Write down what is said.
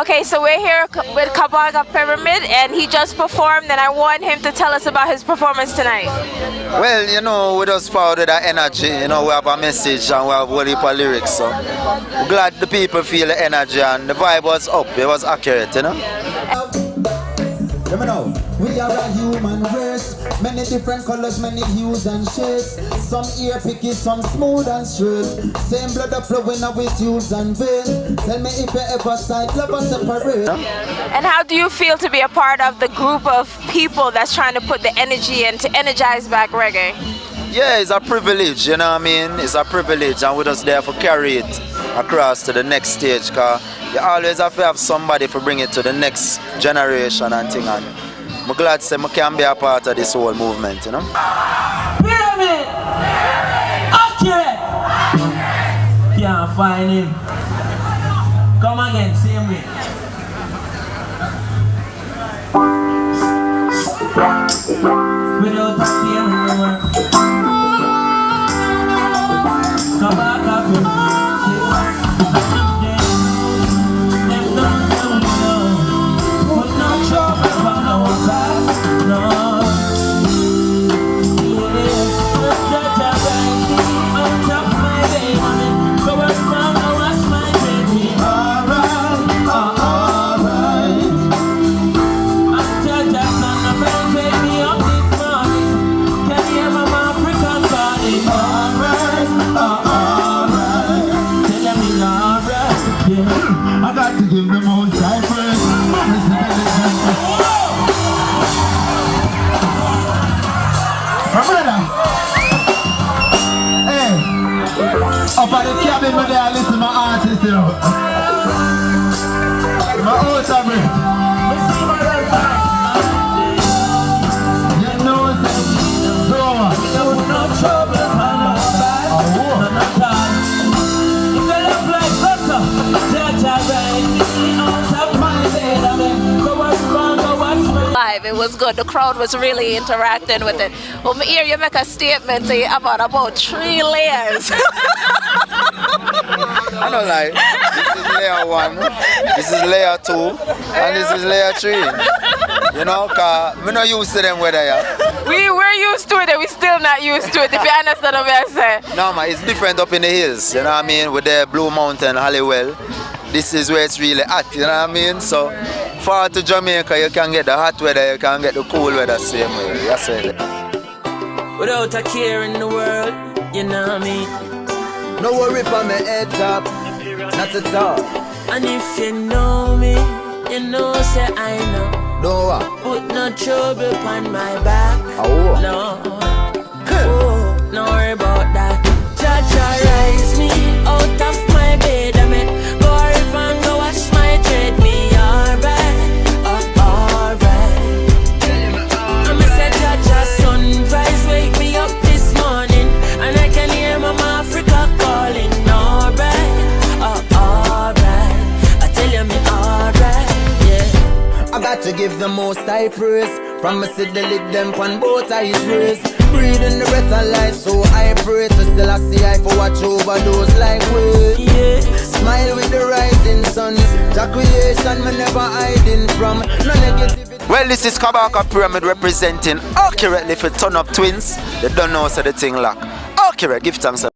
Okay, so we're here with Kabaka Pyramid, and he just performed, and I want him to tell us about his performance tonight. Well, you know, we just followed that energy, you know, we have a message and we have a whole heap of lyrics, so we're glad the people feel the energy and the vibe was up, it was accurate, you know. Let me know. We are a human race, many different colors, many hues and shades. Some ear picky, some smooth and straight. Same blood of flowing with tubes and veins. Tell me if you ever sight love or separate. And how do you feel to be a part of the group of people that's trying to put the energy in to energize back reggae? Yeah, it's a privilege, you know what I mean? It's a privilege and we're just there to carry it across to the next stage, because you always have to have somebody to bring it to the next generation and thing. And I'm glad to say I can be a part of this whole movement, you know? Pyramid! Accurate! Can't find him. Come again, same way. Without a fear in the world. Kabaka Pyramid. I got to give them all time first. My brother. Hey, up at the cabin where they listen to my artists, you know. My old fabric. You know what's up? No trouble, It was good. The crowd was really interacting with it. Well, me hear you make a statement about 3 layers. I don't like. This is layer 1, this is layer 2, and this is layer 3. You know, because we're not used to them weather, yeah. We're used to it, and we're still not used to it, if you understand what I'm saying. No, man, it's different up in the hills, you know what I mean, with the Blue Mountain, Halliwell. This is where it's really hot, you know what I mean? So, far to Jamaica, you can get the hot weather, you can get the cool weather same way. That's it. Without a care in the world, you know what I mean? No worry for my head top, not at all. And if you know me, you know say I know. No, Put no trouble on my back. Oh. No. Oh, no worry about that. Jaja rise me out of my bed. I mean, go river and go wash my dread. Me alright, alright. I say Jaja sunrise wake me up this morning, and I can hear Mama Africa calling. Alright, alright. I tell you me alright, yeah. I got to give the most high praise. From me see the lid them on both eyes raised. Breathing the breath of life, so I pray to still I see I for watch over those like we. Yeah. Smile with the rising suns. The creation me never hiding from. No negativity. Well, this is Kabaka Pyramid representing accurately for Tun Up Twins. They don't know so the thing lock. Accurate, give thanks.